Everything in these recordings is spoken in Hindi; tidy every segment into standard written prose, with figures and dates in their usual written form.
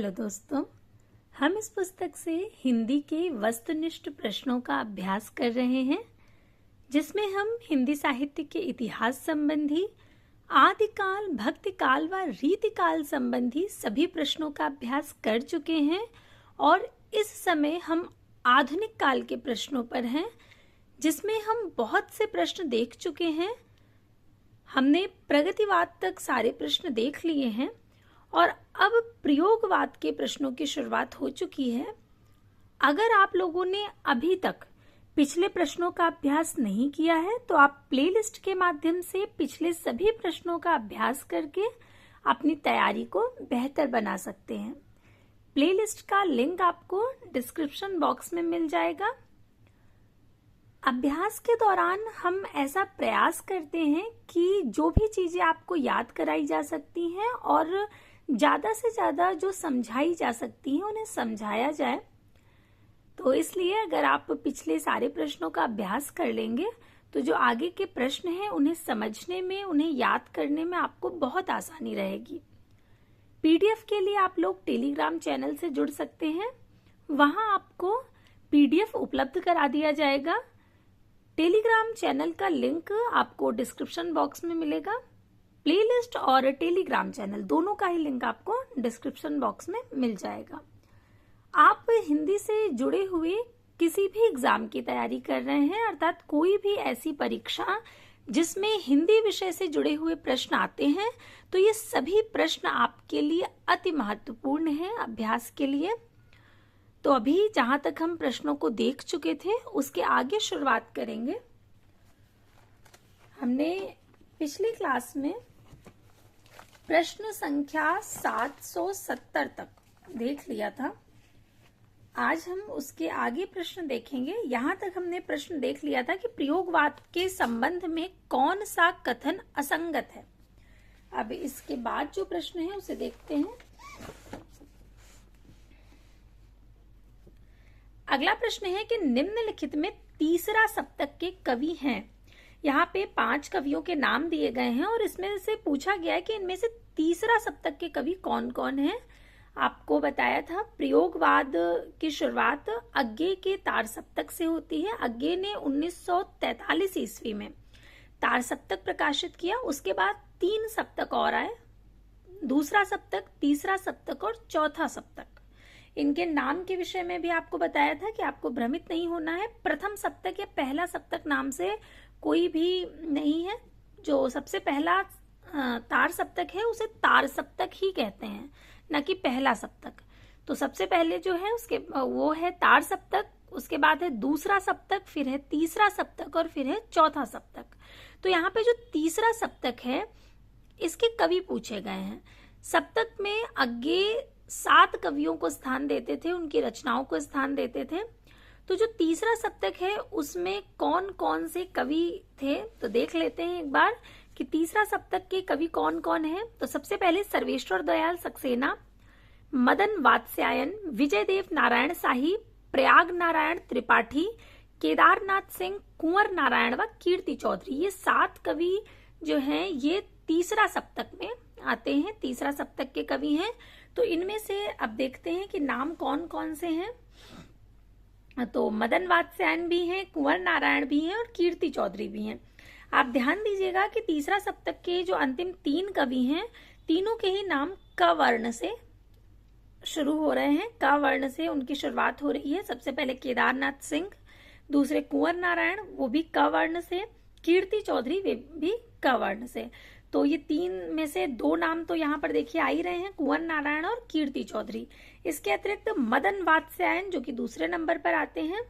हेलो दोस्तों, हम इस पुस्तक से हिंदी के वस्तुनिष्ठ प्रश्नों का अभ्यास कर रहे हैं, जिसमें हम हिंदी साहित्य के इतिहास संबंधी, आदिकाल, भक्तिकाल व रीतिकाल संबंधी सभी प्रश्नों का अभ्यास कर चुके हैं और इस समय हम आधुनिक काल के प्रश्नों पर हैं, जिसमें हम बहुत से प्रश्न देख चुके हैं। हमने प्रगतिवाद तक सारे प्रश्न देख लिए हैं और अब प्रयोगवाद के प्रश्नों की शुरुआत हो चुकी है। अगर आप लोगों ने अभी तक पिछले प्रश्नों का अभ्यास नहीं किया है तो आप प्लेलिस्ट के माध्यम से पिछले सभी प्रश्नों का अभ्यास करके अपनी तैयारी को बेहतर बना सकते हैं। प्लेलिस्ट का लिंक आपको डिस्क्रिप्शन बॉक्स में मिल जाएगा। अभ्यास के दौरान हम ऐसा प्रयास करते हैं कि जो भी चीजें आपको याद कराई जा सकती हैं और ज्यादा से ज्यादा जो समझाई जा सकती हैं उन्हें समझाया जाए। तो इसलिए अगर आप पिछले सारे प्रश्नों का अभ्यास कर लेंगे तो जो आगे के प्रश्न हैं उन्हें समझने में, उन्हें याद करने में आपको बहुत आसानी रहेगी। पीडीएफ के लिए आप लोग टेलीग्राम चैनल से जुड़ सकते हैं, वहां आपको पीडीएफ उपलब्ध करा दिया जाएगा। टेलीग्राम चैनल का लिंक आपको डिस्क्रिप्शन बॉक्स में मिलेगा। प्लेलिस्ट और टेलीग्राम चैनल दोनों का ही लिंक आपको डिस्क्रिप्शन बॉक्स में मिल जाएगा। आप हिंदी से जुड़े हुए किसी भी एग्जाम की तैयारी कर रहे हैं, अर्थात कोई भी ऐसी परीक्षा जिसमें हिंदी विषय से जुड़े हुए प्रश्न आते हैं, तो ये सभी प्रश्न आपके लिए अति महत्वपूर्ण हैं अभ्यास के लिए। तो अभी जहां तक हम प्रश्नों को देख चुके थे उसके आगे शुरुआत करेंगे। हमने पिछली क्लास में प्रश्न संख्या 770 तक देख लिया था। आज हम उसके आगे प्रश्न देखेंगे। यहां तक हमने प्रश्न देख लिया था कि प्रयोगवाद के संबंध में कौन सा कथन असंगत है। अब इसके बाद जो प्रश्न है उसे देखते हैं। अगला प्रश्न है कि निम्नलिखित में तीसरा सप्तक के कवि हैं। यहाँ पे 5 कवियों के नाम दिए गए हैं और इसमें से पूछा गया है कि इनमें से तीसरा सप्तक के कवि कौन कौन हैं। आपको बताया था प्रयोगवाद की शुरुआत अज्ञे के तार सप्तक से होती है। अज्ञे ने 1943 ईस्वी में तार सप्तक प्रकाशित किया। उसके बाद 3 सप्तक और आए, दूसरा सप्तक, तीसरा सप्तक और चौथा सप्तक। इनके नाम के विषय में भी आपको बताया था कि आपको भ्रमित नहीं होना है। प्रथम सप्तक या पहला सप्तक नाम से कोई भी नहीं है। जो सबसे पहला तार सप्तक है उसे तार सप्तक ही कहते हैं, न कि पहला सप्तक। तो सबसे पहले जो है उसके वो है तार सप्तक, उसके बाद है दूसरा सप्तक, फिर है तीसरा सप्तक और फिर है चौथा सप्तक। तो यहाँ पे जो तीसरा सप्तक है इसके कवि पूछे गए हैं। सप्तक में अज्ञे 7 कवियों को स्थान देते थे, उनकी रचनाओं को स्थान देते थे। तो जो तीसरा सप्तक है उसमें कौन कौन से कवि थे तो देख लेते हैं एक बार कि तीसरा सप्तक के कवि कौन कौन हैं। तो सबसे पहले सर्वेश्वर दयाल सक्सेना, मदन वात्स्यायन, विजयदेव नारायण शाही, प्रयाग नारायण त्रिपाठी, केदारनाथ सिंह, कुंवर नारायण व कीर्ति चौधरी। ये 7 कवि जो हैं ये तीसरा सप्तक में आते हैं, तीसरा सप्तक के कवि हैं। तो इनमें से अब देखते हैं कि नाम कौन कौन से हैं। तो मदन वात्स्यायन भी हैं, कुंवर नारायण भी हैं और कीर्ति चौधरी भी हैं। आप ध्यान दीजिएगा कि तीसरा सप्तक के जो अंतिम 3 कवि हैं, तीनों के ही नाम क वर्ण से शुरू हो रहे हैं। क वर्ण से उनकी शुरुआत हो रही है। सबसे पहले केदारनाथ सिंह, दूसरे कुंवर नारायण, वो भी क वर्ण से, कीर्ति चौधरी वे भी क वर्ण से। तो ये 3 में से 2 नाम तो यहाँ पर देखिए आ ही रहे हैं, कुंवर नारायण और कीर्ति चौधरी। इसके अतिरिक्त मदन वात्स्यायन जो कि दूसरे नंबर पर आते हैं।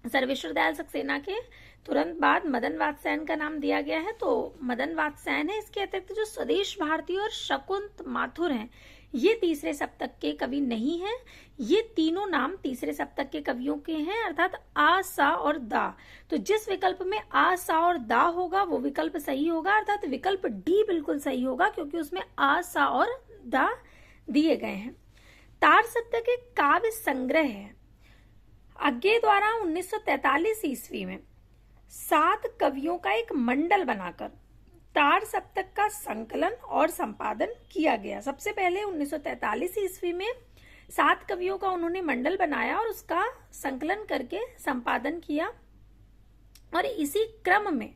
सर्वेश्वर दयाल सक्सेना के तुरंत बाद मदन वात्स्यायन का नाम दिया गया है, तो मदन वात्स्यायन है। इसके अतिरिक्त जो स्वदेश भारती और शकुंत माथुर हैं ये तीसरे सप्तक के कवि नहीं हैं। ये तीनों नाम तीसरे सप्तक के कवियों के हैं, अर्थात आ, सा और दा। तो जिस विकल्प में आ, सा और दा होगा वो विकल्प सही होगा, अर्थात विकल्प डी बिल्कुल सही होगा क्योंकि उसमें आ, सा और दा दिए गए हैं। तार सप्तक एक काव्य संग्रह है। अज्ञे द्वारा 1943 ईस्वी में 7 कवियों का एक मंडल बनाकर तार सप्तक का संकलन और संपादन किया गया? सबसे पहले 1943 ईस्वी में 7 कवियों का उन्होंने मंडल बनाया और उसका संकलन करके संपादन किया। और इसी क्रम में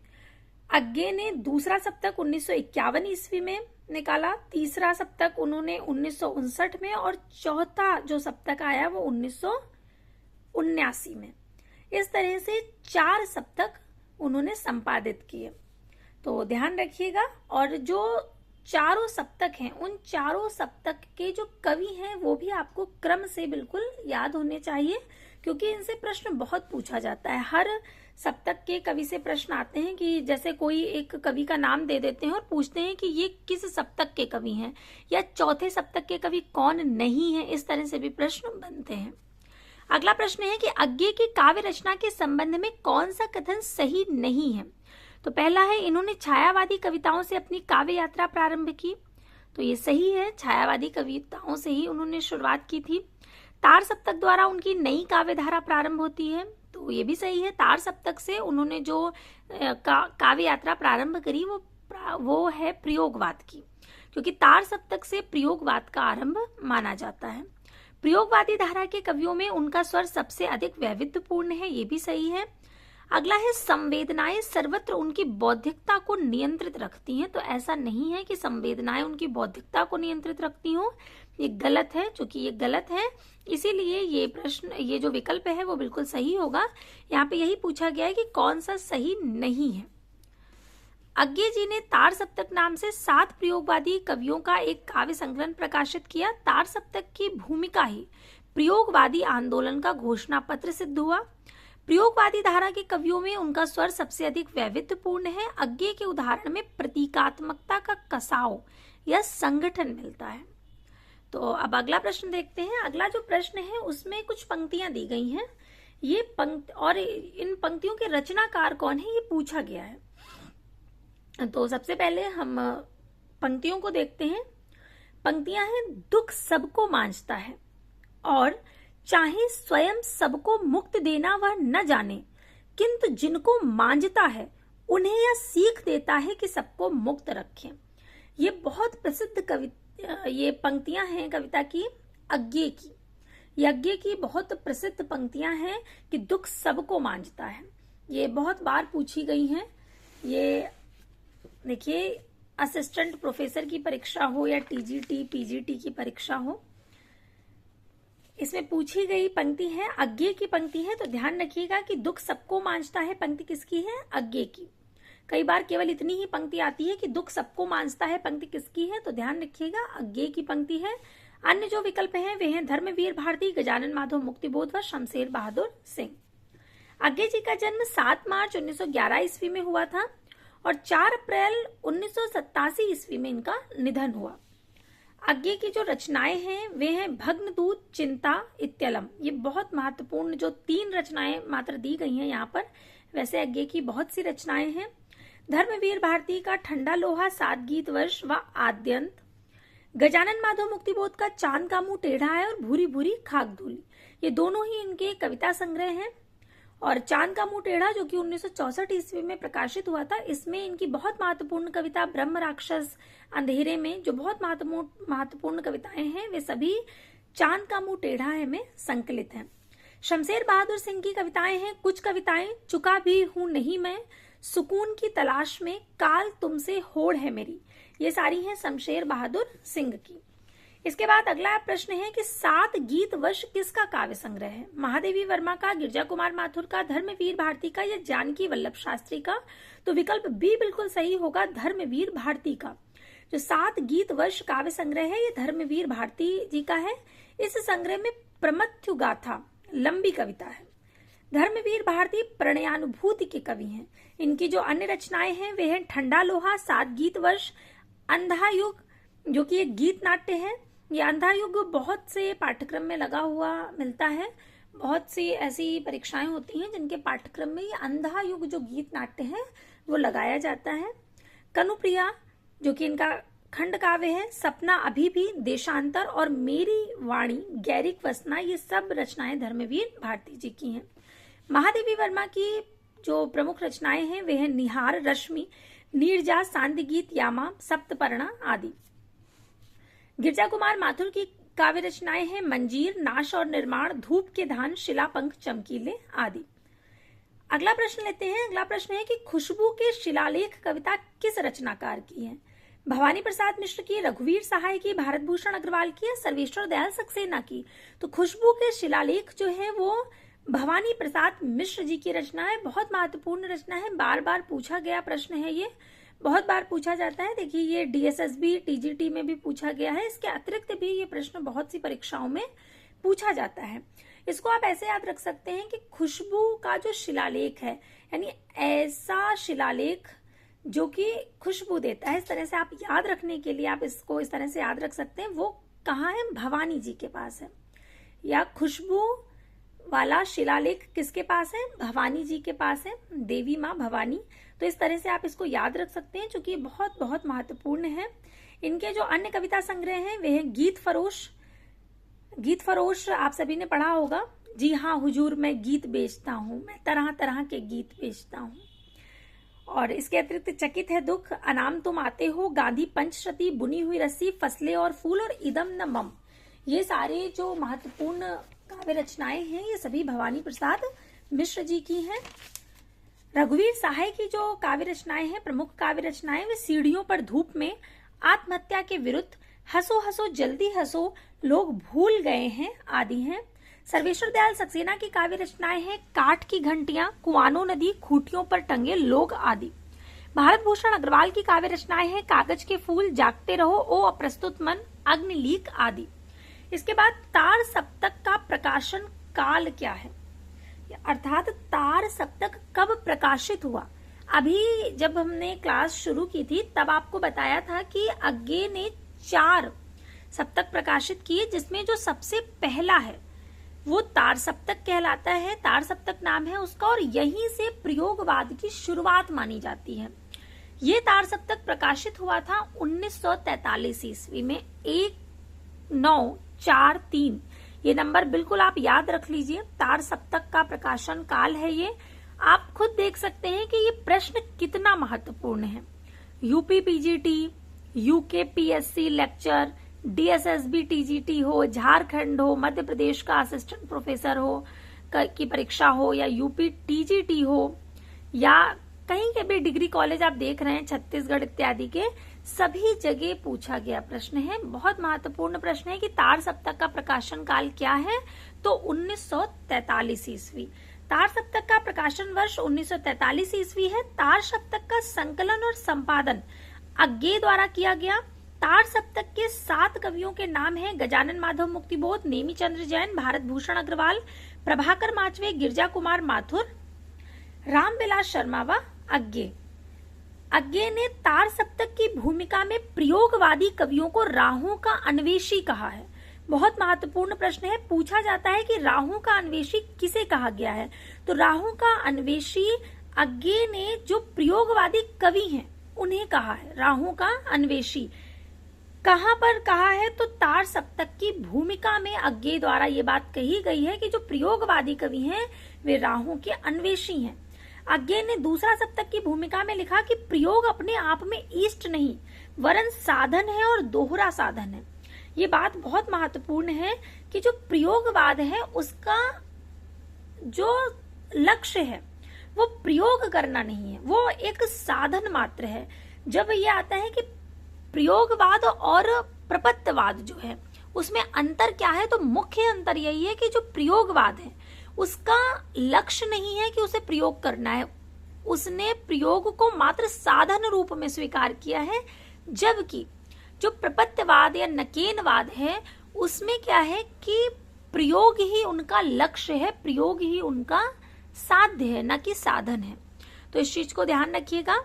अज्ञे ने दूसरा सप्तक 1951 ईस्वी में निकाला, तीसरा सप्तक उन्होंने 1959 में, और चौथा जो सप्तक आया वो 1979 में। इस तरह से 4 सप्तक उन्होंने संपादित किए। तो ध्यान रखिएगा। और जो चारों सप्तक हैं, उन चारों सप्तक के जो कवि हैं वो भी आपको क्रम से बिल्कुल याद होने चाहिए, क्योंकि इनसे प्रश्न बहुत पूछा जाता है। हर सप्तक के कवि से प्रश्न आते हैं कि जैसे कोई एक कवि का नाम दे देते हैं और पूछते हैं कि ये किस सप्तक के कवि हैं, या चौथे सप्तक के कवि कौन नहीं है। इस तरह से भी प्रश्न बनते हैं। अगला प्रश्न है कि अज्ञे की काव्य रचना के संबंध में कौन सा कथन सही नहीं है? तो पहला है, इन्होंने छायावादी कविताओं से अपनी काव्य यात्रा प्रारंभ की। तो ये सही है, छायावादी कविताओं से ही उन्होंने शुरुआत की थी। तार सप्तक द्वारा उनकी नई काव्य धारा प्रारंभ होती है। तो ये भी सही है, तार सप्तक से उन्होंने जो काव्य यात्रा प्रारंभ करी वो है प्रयोगवाद की, क्योंकि तार सप्तक से प्रयोगवाद का आरंभ माना जाता है। प्रयोगवादी धारा के कवियों में उनका स्वर सबसे अधिक वैविध्यपूर्ण है, ये भी सही है। अगला है, संवेदनाएं सर्वत्र उनकी बौद्धिकता को नियंत्रित रखती हैं। तो ऐसा नहीं है कि संवेदनाएं उनकी बौद्धिकता को नियंत्रित रखती हों, ये गलत है। चूंकि ये गलत है, इसीलिए ये प्रश्न, ये जो विकल्प है वो बिल्कुल सही होगा। यहाँ पे यही पूछा गया है कि कौन सा सही नहीं है। अज्ञे जी ने तार सप्तक नाम से 7 प्रयोगवादी कवियों का एक काव्य संकलन प्रकाशित किया। तार सप्तक की भूमिका ही प्रयोगवादी आंदोलन का घोषणा पत्र सिद्ध हुआ। प्रयोगवादी धारा के कवियों में उनका स्वर सबसे अधिक वैविध्यपूर्ण है। अज्ञे के उदाहरण में प्रतीकात्मकता का कसाव या संगठन मिलता है। तो अब अगला प्रश्न देखते हैं। अगला जो प्रश्न है उसमें कुछ पंक्तियां दी गई हैं, ये और इन पंक्तियों के रचनाकार कौन है ये पूछा गया है। तो सबसे पहले हम पंक्तियों को देखते हैं। पंक्तियां हैं, दुख सबको मांझता है और चाहे स्वयं सबको मुक्त देना वह न जाने, किंतु जिनको मांझता है उन्हें यह सीख देता है कि सबको मुक्त रखें। ये बहुत प्रसिद्ध ये पंक्तियां हैं कविता की अज्ञे की। यज्ञ की बहुत प्रसिद्ध पंक्तियां हैं कि दुख सबको मांझता है। ये बहुत बार पूछी गई हैं। ये देखिए, असिस्टेंट प्रोफेसर की परीक्षा हो या टीजीटी पीजीटी की परीक्षा हो, इसमें पूछी गई पंक्ति है, अज्ञे की पंक्ति है। तो ध्यान रखिएगा कि दुख सबको मांझता है पंक्ति किसकी है? अज्ञे की। कई बार केवल इतनी ही पंक्ति आती है कि दुख सबको मांझता है पंक्ति किसकी है, तो ध्यान रखिएगा अज्ञे की पंक्ति है। अन्य जो विकल्प हैं वे हैं धर्मवीर भारती, गजानन माधव मुक्तिबोध व शमशेर बहादुर सिंह। अज्ञे जी का जन्म 7 मार्च 1911 ईस्वी में हुआ था और 4 अप्रैल 1987 ईस्वी में इनका निधन हुआ। अज्ञे की जो रचनाएं हैं वे हैं भग्नदूत, चिंता, इत्यलम। ये बहुत महत्वपूर्ण जो 3 रचनाएं मात्र दी गई हैं यहाँ पर। वैसे अज्ञे की बहुत सी रचनाएं हैं। धर्मवीर भारती का ठंडा लोहा, 7 गीत वर्ष व आद्यंत। गजानन माधव मुक्तिबोध का चांद का मुंह टेढ़ा है और भूरी भूरी खाक धूली, ये दोनों ही इनके कविता संग्रह हैं। और चांद का मुंह टेढ़ा जो कि 1964 ईस्वी में प्रकाशित हुआ था, इसमें इनकी बहुत महत्वपूर्ण कविता ब्रह्म राक्षस, अंधेरे में, जो बहुत महत्वपूर्ण कविताएं हैं वे सभी चांद का मुंह टेढ़ा है में संकलित हैं। शमशेर बहादुर सिंह की कविताएं हैं, कुछ कविताएं, चुका भी हूं नहीं मैं, सुकून की तलाश में, काल तुमसे होड़ है मेरी, ये सारी हैं शमशेर बहादुर सिंह की। इसके बाद अगला प्रश्न है कि 7 गीत वर्ष किसका काव्य संग्रह है? महादेवी वर्मा का, गिरजा कुमार माथुर का, धर्मवीर भारती का या जानकी वल्लभ शास्त्री का? तो विकल्प बी बिल्कुल सही होगा, धर्मवीर भारती का। जो 7 गीत वर्ष काव्य संग्रह है ये धर्मवीर भारती जी का है। इस संग्रह में प्रमथ्यु गाथा लंबी कविता है। धर्मवीर भारती प्रणयानुभूति के कवि हैं। इनकी जो अन्य रचनाएं हैं वे हैं ठंडा लोहा, 7 गीत वर्ष, अंधा युग जो कि एक गीत नाट्य है। ये अंधा युग बहुत से पाठ्यक्रम में लगा हुआ मिलता है। बहुत सी ऐसी परीक्षाएं होती हैं जिनके पाठ्यक्रम में ये अंधा युग जो गीत नाट्य है वो लगाया जाता है। कनुप्रिया जो कि इनका खंड काव्य है, सपना अभी भी, देशांतर और मेरी वाणी, गैरिक वसना, ये सब रचनाएं धर्मवीर भारती जी की हैं। महादेवी वर्मा की जो प्रमुख रचनाएं हैं वे हैं निहार, रश्मि। नीरजा, सांध्य गीत, यामा, सप्तपर्णा आदि। गिरजा कुमार माथुर की काव्य रचनाएं हैं मंजीर, नाश और निर्माण, धूप के धान, शिलापंख, चमकीले आदि। अगला प्रश्न लेते हैं। अगला प्रश्न है कि खुशबू के शिलालेख कविता किस रचनाकार की है? भवानी प्रसाद मिश्र की, रघुवीर सहाय की, भारत भूषण अग्रवाल की या सर्वेश्वर दयाल सक्सेना की? तो खुशबू के शिलालेख जो है वो भवानी प्रसाद मिश्र जी की रचना है। बहुत महत्वपूर्ण रचना है, बार बार पूछा गया प्रश्न है, ये बहुत बार पूछा जाता है। देखिए ये डीएसएसबी, टीजीटी में भी पूछा गया है। इसके अतिरिक्त भी ये प्रश्न बहुत सी परीक्षाओं में पूछा जाता है। इसको आप ऐसे याद रख सकते हैं कि खुशबू का जो शिलालेख है, यानी ऐसा शिलालेख जो कि खुशबू देता है, इस तरह से आप याद रखने के लिए आप इसको इस तरह से याद रख सकते हैं। वो कहाँ है? भवानी जी के पास है। या खुशबू वाला शिलालेख किसके पास है? भवानी जी के पास है, देवी माँ भवानी। तो इस तरह से आप इसको याद रख सकते हैं, क्योंकि बहुत बहुत महत्वपूर्ण है। इनके जो अन्य कविता संग्रह हैं वे हैं गीत फरोश। गीत फरोश आप सभी ने पढ़ा होगा। जी हाँ हुजूर, मैं गीत बेचता हूँ, मैं तरह तरह के गीत बेचता हूँ। और इसके अतिरिक्त चकित है दुख, अनाम तुम आते हो, गांधी पंचशती, बुनी हुई रस्सी, फसले और फूल और इदम न मम। ये सारे जो महत्वपूर्ण काव्य रचनाएं हैं ये सभी भवानी प्रसाद मिश्र जी की हैं। रघुवीर सहाय की जो काव्य रचनाएं हैं, प्रमुख काव्य रचनाएं, वे सीढ़ियों पर धूप में, आत्महत्या के विरुद्ध, हंसो हंसो जल्दी हंसो, लोग भूल गए हैं आदि हैं। सर्वेश्वर दयाल सक्सेना की काव्य रचनाएं हैं काठ की घंटियां, कुआनो नदी, खूटियों पर टंगे लोग आदि। भारत भूषण अग्रवाल की काव्य रचनाएं हैं कागज के फूल, जागते रहो, ओ अप्रस्तुत मन, अग्निलीक आदि। इसके बाद तार सप्तक का प्रकाशन काल क्या है? अर्थात तार सप्तक कब प्रकाशित हुआ? अभी जब हमने क्लास शुरू की थी तब आपको बताया था कि अग्गे ने 4 सप्तक प्रकाशित किए, जिसमें जो सबसे पहला है वो तार सप्तक कहलाता है। तार सप्तक नाम है उसका, और यहीं से प्रयोगवाद की शुरुआत मानी जाती है। ये तार सप्तक प्रकाशित हुआ था 1943 ईस्वी में। 1943 ये नंबर बिल्कुल आप याद रख लीजिए। तार सप्तक का प्रकाशन काल है ये। आप खुद देख सकते हैं कि ये प्रश्न कितना महत्वपूर्ण है। UP PGT, UK PSC lecture, DSSB TGT हो, झारखंड हो, मध्य प्रदेश का असिस्टेंट प्रोफेसर हो की परीक्षा हो, या यूपी टीजीटी हो, या कहीं के भी डिग्री कॉलेज आप देख रहे हैं छत्तीसगढ़ इत्यादि के, सभी जगह पूछा गया प्रश्न है। बहुत महत्वपूर्ण प्रश्न है कि तार सप्तक का प्रकाशन काल क्या है? तो 1943 ईस्वी। तार सप्तक का प्रकाशन वर्ष 1943 ईस्वी है। तार सप्तक का संकलन और संपादन अग्गे द्वारा किया गया। तार सप्तक के 7 कवियों के नाम हैं गजानन माधव मुक्तिबोध, नेमी चंद्र जैन, भारत भूषण अग्रवाल, प्रभाकर माचवे, गिरजा कुमार माथुर, रामविलास शर्मा व अग्गे। अग्गे ने तार सप्तक की भूमिका में प्रयोगवादी कवियों को राहों का अन्वेषी कहा है। बहुत महत्वपूर्ण प्रश्न है, पूछा जाता है कि राहों का अन्वेषी किसे कहा गया है? तो राहों का अन्वेषी अग्गे ने जो प्रयोगवादी कवि हैं उन्हें कहा है राहों का अन्वेषी। कहां पर कहा है? तो तार सप्तक की भूमिका में अग्गे द्वारा ये बात कही गई है कि जो प्रयोगवादी कवि हैं वे राहों के अन्वेषी हैं। अग्गे ने दूसरा सप्तक की भूमिका में लिखा कि प्रयोग अपने आप में इष्ट नहीं वरन साधन है और दोहरा साधन है। ये बात बहुत महत्वपूर्ण है कि जो प्रयोगवाद है उसका जो लक्ष्य है वो प्रयोग करना नहीं है, वो एक साधन मात्र है। जब ये आता है कि प्रयोगवाद और प्रपत्तवाद जो है उसमें अंतर क्या है, तो मुख्य अंतर यही है कि जो प्रयोगवाद है उसका लक्ष्य नहीं है कि उसे प्रयोग करना है, उसने प्रयोग को मात्र साधन रूप में स्वीकार किया है। जबकि जो प्रपत्तवाद या नकेनवाद है उसमें क्या है कि प्रयोग ही उनका लक्ष्य है, प्रयोग ही उनका साध्य है, न कि साधन है। तो इस चीज को ध्यान रखिएगा।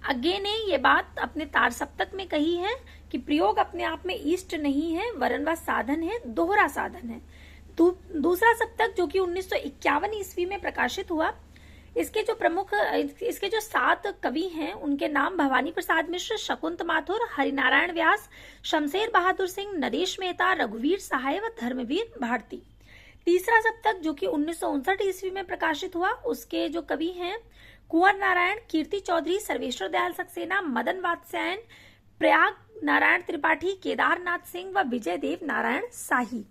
अग्गे ने ये बात अपने तार सप्तक में कही है कि प्रयोग अपने आप में इष्ट नहीं है वरन वह साधन है, दोहरा साधन है। दूसरा सप्तक जो कि 1951 ईस्वी में प्रकाशित हुआ, इसके जो 7 कवि हैं उनके नाम भवानी प्रसाद मिश्र, शकुंत माथुर, हरिनारायण व्यास, शमशेर बहादुर सिंह, नरेश मेहता, रघुवीर सहाय व धर्मवीर भारती। तीसरा सप्तक जो कि 1959 ईस्वी में प्रकाशित हुआ, उसके जो कवि हैं कुंवर नारायण, कीर्ति चौधरी, सर्वेश्वर दयाल सक्सेना, मदन वात्स्यायन, प्रयाग नारायण त्रिपाठी, केदारनाथ सिंह व विजय देव नारायण शाही।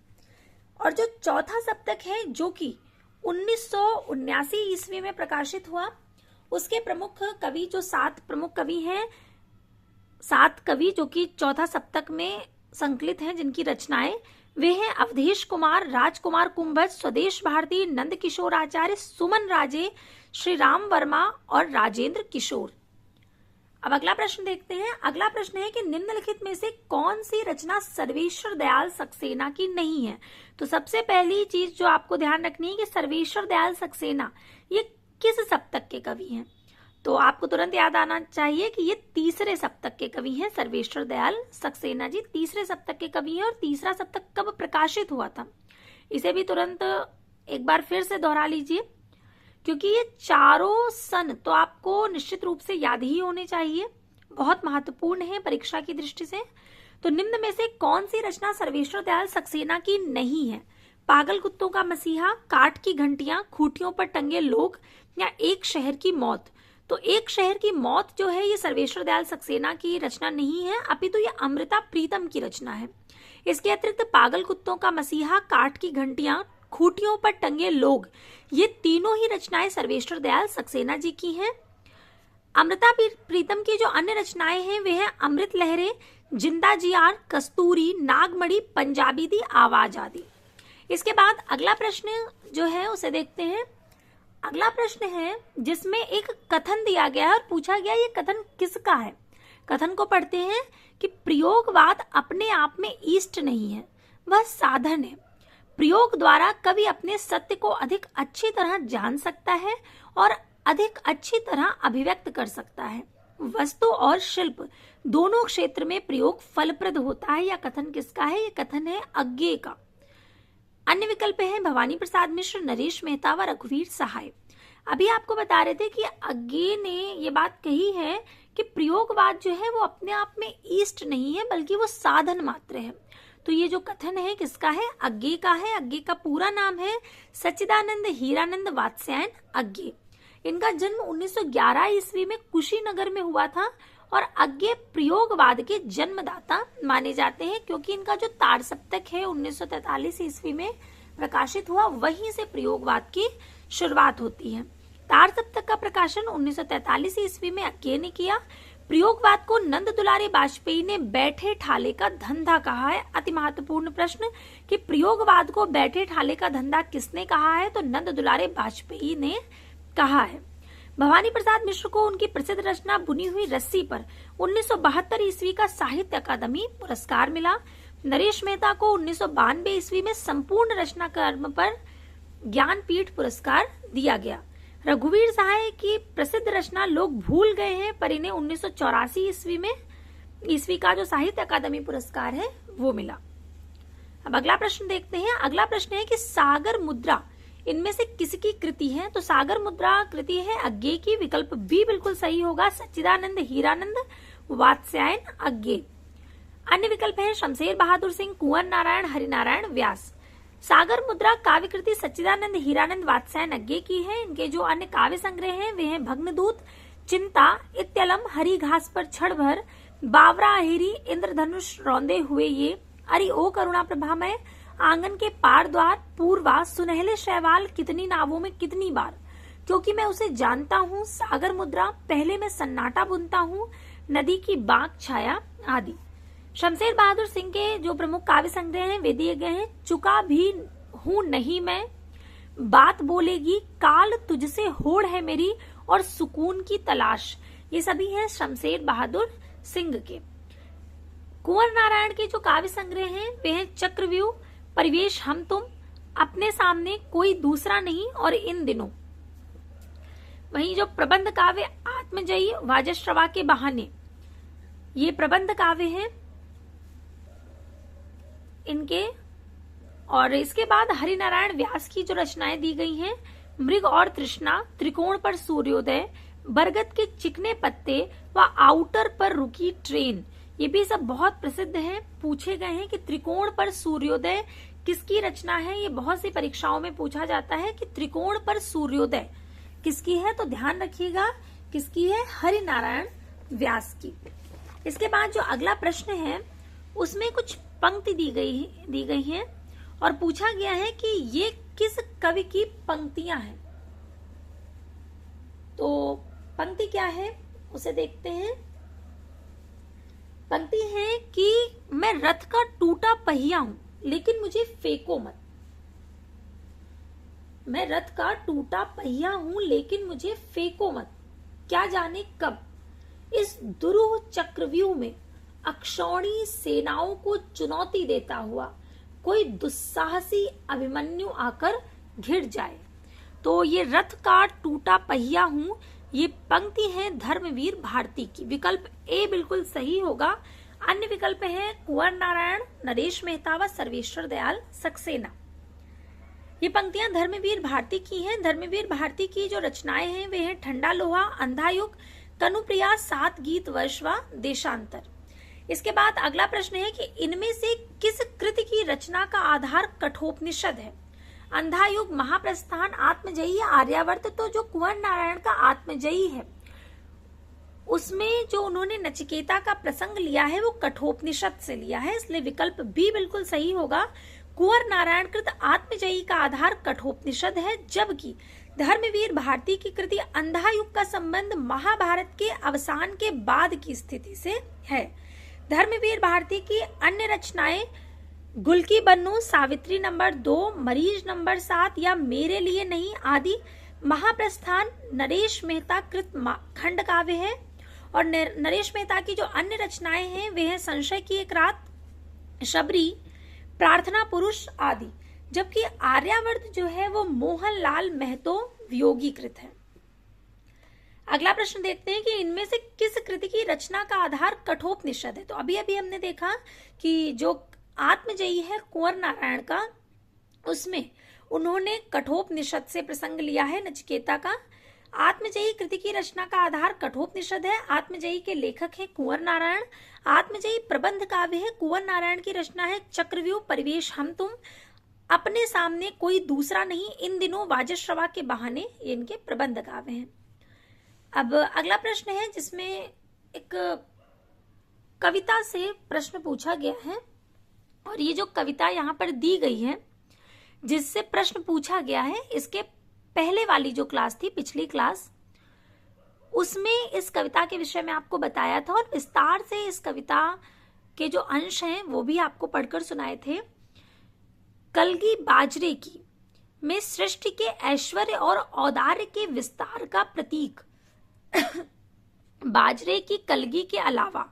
और जो चौथा सप्तक है जो कि 1979 ईस्वी में प्रकाशित हुआ, उसके प्रमुख कवि जो 7 प्रमुख कवि हैं, 7 कवि जो कि चौथा सप्तक में संकलित हैं, जिनकी रचनाएं वे हैं अवधेश कुमार, राजकुमार कुंभज, स्वदेश भारती, नंद किशोर आचार्य, सुमन राजे, श्री राम वर्मा और राजेंद्र किशोर। अब अगला प्रश्न देखते हैं। अगला प्रश्न है कि निम्नलिखित में से कौन सी रचना सर्वेश्वर दयाल सक्सेना की नहीं है। तो सबसे पहली चीज जो आपको ध्यान रखनी है कि सर्वेश्वर दयाल सक्सेना ये किस सप्तक के कवि हैं। तो आपको तुरंत याद आना चाहिए कि ये तीसरे सप्तक के कवि हैं। सर्वेश्वर दयाल सक्सेना जी तीसरे सप्तक के कवि हैं। और तीसरा सप्तक कब प्रकाशित हुआ था, इसे भी तुरंत एक बार फिर से दोहरा लीजिए, क्योंकि ये चारों सन तो आपको निश्चित रूप से याद ही होने चाहिए, बहुत महत्वपूर्ण है परीक्षा की दृष्टि से। तो निम्न में से कौन सी रचना सर्वेश्वर दयाल सक्सेना की नहीं है। पागल कुत्तों का मसीहा, काठ की घंटियां, खूंटियों पर टंगे लोग या एक शहर की मौत। तो एक शहर की मौत जो है ये सर्वेश्वर दयाल सक्सेना की रचना नहीं है, अपितु ये अमृता प्रीतम की रचना है। इसके अतिरिक्त पागल कुत्तों का मसीहा, काठ की घंटियां, खूंटियों पर टंगे लोग, ये तीनों ही रचनाएं सर्वेश्वर दयाल सक्सेना जी की हैं। अमृता प्रीतम की जो अन्य रचनाएं हैं वे हैं अमृत लहरें, जिंदा जियार, कस्तूरी, नागमणि, पंजाबी दी आवाज आदि। इसके बाद अगला प्रश्न जो है उसे देखते हैं। अगला प्रश्न है जिसमें एक कथन दिया गया है और पूछा गया ये कथन किसका है। कथन को पढ़ते हैं कि प्रयोगवाद अपने आप में इष्ट नहीं है, वह साधन है। प्रयोग द्वारा कवि अपने सत्य को अधिक अच्छी तरह जान सकता है और अधिक अच्छी तरह अभिव्यक्त कर सकता है। वस्तु और शिल्प दोनों क्षेत्र में प्रयोग फलप्रद होता है। यह कथन किसका है, ये कथन है अज्ञे का। अन्य विकल्प हैं भवानी प्रसाद मिश्र, नरेश मेहता व रघुवीर सहाय। अभी आपको बता रहे थे कि अज्ञे ने ये बात कही है कि प्रयोगवाद जो है वो अपने आप में इष्ट नहीं है, बल्कि वो साधन मात्र है। तो ये जो कथन है किसका है, अज्ञे का है। अज्ञे का पूरा नाम है सच्चिदानंद हीरानंद वात्स्यायन अज्ञे। इनका जन्म 1911 ईस्वी में कुशीनगर में हुआ था और अज्ञे प्रयोगवाद के जन्मदाता माने जाते हैं, क्योंकि इनका जो ताड़ सप्तक है 1943 ईस्वी में प्रकाशित हुआ, वहीं से प्रयोगवाद की शुरुआत होती है। ताड़ सप्तक का प्रकाशन 1943 ईस्वी में अज्ञे ने किया। प्रयोगवाद को नंद दुलारी वाजपेयी ने बैठे ठाले का धंधा कहा है। अति महत्वपूर्ण प्रश्न कि प्रयोगवाद को बैठे ठाले का धंधा किसने कहा है, तो नंद दुलारे वाजपेयी ने कहा है। भवानी प्रसाद मिश्र को उनकी प्रसिद्ध रचना बुनी हुई रस्सी पर 1972 ईस्वी का साहित्य अकादमी पुरस्कार मिला। नरेश मेहता को 1992 ईस्वी में संपूर्ण रचना कर्म पर ज्ञानपीठ पुरस्कार दिया गया। रघुवीर सहाय की प्रसिद्ध रचना लोग भूल गए हैं, पर इन्हें 1984 ईस्वी का जो साहित्य अकादमी पुरस्कार है वो मिला। अब अगला प्रश्न देखते हैं। अगला प्रश्न है कि सागर मुद्रा इनमें से किसकी कृति है। तो सागर मुद्रा कृति है अज्ञे की। विकल्प बी बिल्कुल सही होगा, सच्चिदानंद हीरानंद वात्स्यायन अज्ञे। अन्य विकल्प है शमशेर बहादुर सिंह, कुंवर नारायण, हरिनारायण व्यास। सागर मुद्रा काव्य कृति सच्चिदानंद हीरानंद वात्स्यायन अज्ञे की है। इनके जो अन्य काव्य संग्रह हैं वे हैं भग्नदूत, चिंता, इत्यलम, हरी घास पर छड़ भर, बावरा अहिरी, इंद्रधनुष रौंदे हुए ये, अरि ओ करुणा प्रभामय, आंगन के पार द्वार, पूर्वा, सुनहले शैवाल, कितनी नावों में कितनी बार, क्योंकि मैं उसे जानता हूँ, सागर मुद्रा, पहले मैं सन्नाटा बुनता हूँ, नदी की बांक छाया आदि। शमशेर बहादुर सिंह के जो प्रमुख काव्य संग्रह हैं वे दिए गए हैं चुका भी हूं नहीं मैं, बात बोलेगी, काल तुझसे होड़ है मेरी और सुकून की तलाश। ये सभी हैं शमशेर बहादुर सिंह के। कुंवर नारायण के जो काव्य संग्रह हैं वे हैं चक्रव्यूह, परिवेश हम तुम, अपने सामने कोई दूसरा नहीं और इन दिनों। वहीं जो प्रबंध काव्य आत्मजयी, वाजश्रवा के बहाने, ये प्रबंध काव्य हैं इनके। और इसके बाद हरिनारायण व्यास की जो रचनाएं दी गई हैं, मृग और तृष्णा, त्रिकोण पर सूर्योदय, बरगद के चिकने पत्ते व आउटर पर रुकी ट्रेन, ये भी सब बहुत प्रसिद्ध हैं। पूछे गए हैं कि त्रिकोण पर सूर्योदय किसकी रचना है। ये बहुत सी परीक्षाओं में पूछा जाता है कि त्रिकोण पर सूर्योदय किसकी है? तो ध्यान रखिएगा किसकी है? हरिनारायण व्यास की। इसके बाद जो अगला प्रश्न है उसमें कुछ पंक्ति दी गई है और पूछा गया है कि ये किस कवि की पंक्तियां हैं। तो पंक्ति क्या है उसे देखते हैं। पंक्ति है कि मैं रथ का टूटा पहिया हूं लेकिन मुझे फेंको मत। मैं रथ का टूटा पहिया हूं लेकिन मुझे फेंको मत, क्या जाने कब इस दुरूह चक्रव्यूह में अक्षौणी सेनाओं को चुनौती देता हुआ कोई दुस्साहसी अभिमन्यु आकर घिर जाए। तो ये रथ का टूटा पहिया हूं, ये पंक्ति है धर्मवीर भारती की। विकल्प ए बिल्कुल सही होगा। अन्य विकल्प है कुंवर नारायण, नरेश मेहता व सर्वेश्वर दयाल सक्सेना। ये पंक्तियां धर्मवीर भारती की हैं। धर्मवीर भारती की जो रचनाएं हैं वे हैं ठंडा लोहा, अंधा युग, तनुप्रिया, 7 गीत वर्ष व देशांतर। इसके बाद अगला प्रश्न है कि इनमें से किस कृति की रचना का आधार कठोपनिषद है? अंधा युग, महाप्रस्थान, आत्मजयी, आर्यावर्त। तो जो कुंवर नारायण का आत्मजयी है उसमें जो उन्होंने नचिकेता का प्रसंग लिया है वो कठोपनिषद से लिया है, इसलिए विकल्प बी बिल्कुल सही होगा। कुंवर नारायण कृत आत्मजयी का आधार कठोपनिषद है, जबकि धर्मवीर भारती की कृति अंधा युग का संबंध महाभारत के अवसान के बाद की स्थिति से है। धर्मवीर भारती की अन्य रचनाएं गुल की बन्नू, सावित्री नंबर 2, मरीज नंबर 7 या मेरे लिए नहीं आदि। महाप्रस्थान नरेश मेहता कृत खंड काव्य है और नरेश मेहता की जो अन्य रचनाएं हैं वे हैं संशय की एक रात, शबरी, प्रार्थना पुरुष आदि। जबकि आर्यावर्त जो है वो मोहनलाल महतो वियोगीकृत है। अगला प्रश्न देखते हैं कि इनमें से किस कृति की रचना का आधार कठोपनिषद है। तो अभी अभी हमने देखा कि जो आत्मजयी है कुंवर नारायण का, उसमें उन्होंने कठोपनिषद से प्रसंग लिया है नचिकेता का। आत्मजयी कृति की रचना का आधार कठोपनिषद है। आत्मजयी के लेखक हैं कुंवर नारायण। आत्मजयी प्रबंध काव्य है। कुंवर नारायण की रचना है चक्रव्यूह, परिवेश, हम तुम, अपने सामने कोई दूसरा नहीं, इन दिनों वाजश्रवा के बहाने, ये इनके प्रबंध काव्य हैं। अब अगला प्रश्न है जिसमें एक कविता से प्रश्न पूछा गया है और ये जो कविता यहाँ पर दी गई है जिससे प्रश्न पूछा गया है, इसके पहले वाली जो क्लास थी, पिछली क्लास, उसमें इस कविता के विषय में आपको बताया था और विस्तार से इस कविता के जो अंश हैं वो भी आपको पढ़कर सुनाए थे। कलगी बाजरे की में सृष्टि के ऐश्वर्य और औदार्य के विस्तार का प्रतीक बाजरे की कलगी के अलावा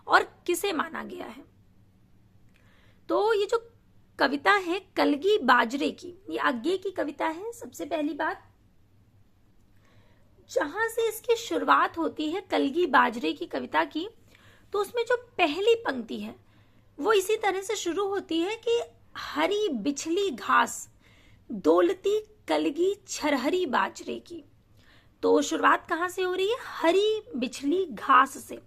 और किसे माना गया है? तो ये जो कविता है कलगी बाजरे की, ये आगे की कविता है। सबसे पहली बात, जहां से इसकी शुरुआत होती है कलगी बाजरे की कविता की, तो उसमें जो पहली पंक्ति है वो इसी तरह से शुरू होती है कि हरी बिछली घास दौलती कलगी छरहरी बाजरे की। तो शुरुआत कहां से हो रही है? हरी बिछली घास से।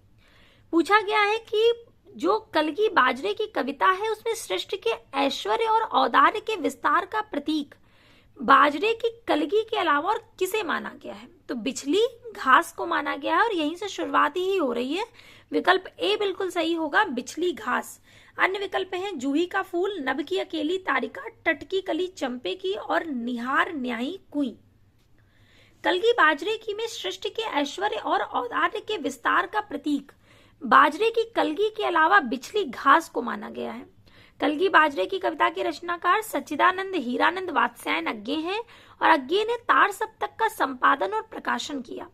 पूछा गया है कि जो कलगी बाजरे की कविता है उसमें सृष्टि के ऐश्वर्य और औदार्य के विस्तार का प्रतीक बाजरे की कलगी के अलावा और किसे माना गया है? तो बिछली घास को माना गया है और यहीं से शुरुआत ही हो रही है। विकल्प ए बिल्कुल सही होगा, बिछली घास। अन्य विकल्प हैं जूही का फूल, नभ की अकेली तारिका, टटकी कली चंपे की और निहार न्याही कुई। कलगी बाजरे की में सृष्टि के ऐश्वर्य और औदार्य के विस्तार का प्रतीक बाजरे की कलगी के अलावा बिछली घास को माना गया है। कलगी बाजरे की कविता के रचनाकार सच्चिदानंद हीरानंद वात्स्यायन अज्ञे हैं और अज्ञे ने तार सप्तक का संपादन और प्रकाशन किया।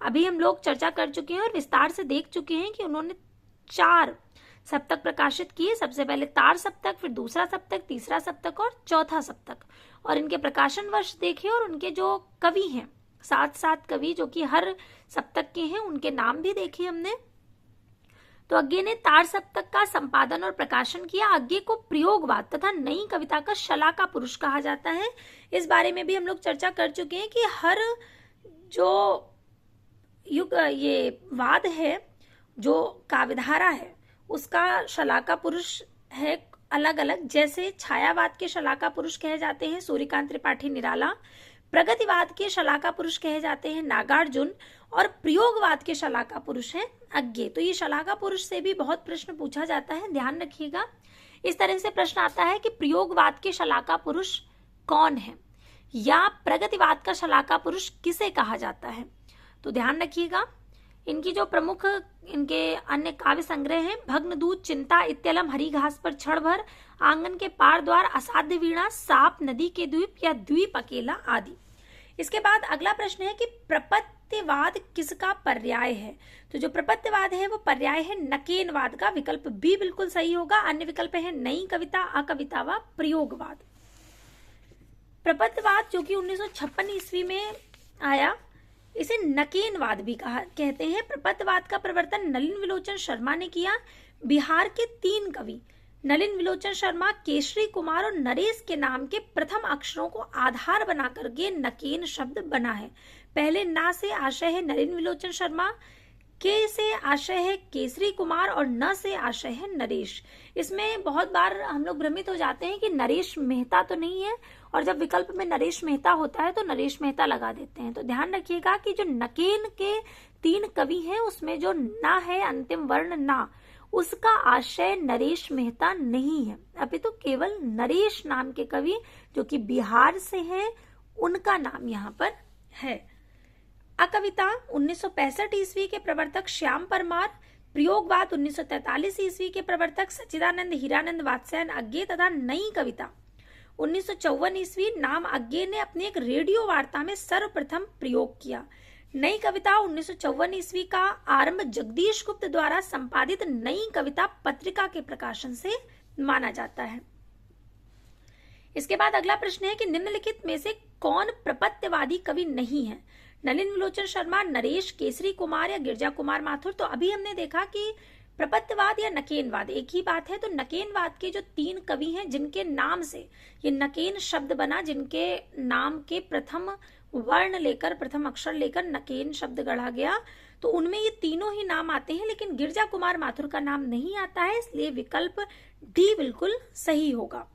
अभी हम लोग चर्चा कर चुके हैं और विस्तार से देख चुके हैं कि उन्होंने 4 सप्तक प्रकाशित किए। सबसे पहले तार सप्तक, फिर दूसरा सप्तक, तीसरा सप्तक और चौथा सप्तक, और इनके प्रकाशन वर्ष देखे और उनके जो कवि हैं 7 कवि जो कि हर सप्तक के हैं उनके नाम भी देखे हमने। तो अज्ञे ने तार सप्तक का संपादन और प्रकाशन किया। अज्ञे को प्रयोगवाद तथा नई कविता का शलाका पुरुष कहा जाता है। इस बारे में भी हम लोग चर्चा कर चुके हैं कि हर जो युग ये वाद है, जो काव्यधारा है, उसका शलाका पुरुष है अलग अलग। जैसे छायावाद के शलाका पुरुष कहे जाते हैं सूर्यकांत त्रिपाठी निराला, प्रगतिवाद के शलाका पुरुष कहे जाते हैं नागार्जुन, और प्रयोगवाद के शलाका पुरुष हैं अज्ञे। तो ये शलाका पुरुष से भी बहुत प्रश्न पूछा जाता है, ध्यान रखिएगा। इस तरह से प्रश्न आता है कि प्रयोगवाद के शलाका पुरुष कौन है, या प्रगतिवाद का शलाका पुरुष किसे कहा जाता है। तो ध्यान रखिएगा, इनकी जो प्रमुख इनके अन्य काव्य संग्रह हैं भग्नदूत, चिंता, इत्यलम, हरी घास पर क्षण भर, आंगन के पार द्वार, असाध्य वीणा, साप, नदी के द्वीप या द्वीप अकेला आदि। इसके बाद अगला प्रश्न है कि प्रपत्तिवाद किसका पर्याय है। तो जो प्रपत्तिवाद है वो पर्याय है नकेनवाद का। विकल्प बी बिल्कुल सही होगा। अन्य विकल्प है नई कविता, अकविता व प्रयोगवाद। प्रपत्तिवाद जो कि 1956 ईस्वी में आया, इसे नकेनवाद भी कहते हैं। प्रपत्तिवाद का प्रवर्तन नलिन विलोचन शर्मा ने किया। बिहार के 3 कवि नलिन विलोचन शर्मा, केसरी कुमार और नरेश के नाम के प्रथम अक्षरों को आधार बना करके नकेन शब्द बना है। पहले ना से आशय है नलिन विलोचन शर्मा, के से आशय है केसरी कुमार और न से आशय है नरेश। इसमें बहुत बार हम लोग भ्रमित हो जाते हैं कि नरेश मेहता तो नहीं है, और जब विकल्प में नरेश मेहता होता है तो नरेश मेहता लगा देते हैं। तो ध्यान रखिएगा कि जो नकेन के 3 कवि हैं उसमें जो ना है अंतिम वर्ण ना, उसका आशय नरेश मेहता नहीं है, अपितु केवल नरेश नाम के कवि जो कि बिहार से हैं उनका नाम यहाँ पर है। अकविता 1965 ईस्वी के प्रवर्तक श्याम परमार, प्रयोगवाद 1943 ईस्वी के प्रवर्तक सच्चिदानंद हीरानंद वात्स्यायन अज्ञे तथा नई कविता 1954 ईस्वी नाम अज्ञे ने अपनी एक रेडियो वार्ता में सर्वप्रथम प्रयोग किया। नई कविता 1954 ईस्वी का आरंभ जगदीश गुप्त द्वारा संपादित नई कविता पत्रिका के प्रकाशन से माना जाता है। इसके बाद अगला प्रश्न है कि निम्नलिखित में से कौन प्रपत्तिवादी कवि नहीं है। नलिन विलोचन शर्मा, नरेश, केसरी कुमार या गिरजा कुमार माथुर। तो अभी हमने देखा कि प्रपत्तिवाद या नकेनवाद एक ही बात है। तो नकेनवाद के जो 3 कवि हैं जिनके नाम से ये नकेन शब्द बना, जिनके नाम के प्रथम वर्ण लेकर, प्रथम अक्षर लेकर नकेन शब्द गढ़ा गया, तो उनमें ये तीनों ही नाम आते हैं, लेकिन गिरजा कुमार माथुर का नाम नहीं आता है, इसलिए विकल्प डी बिल्कुल सही होगा।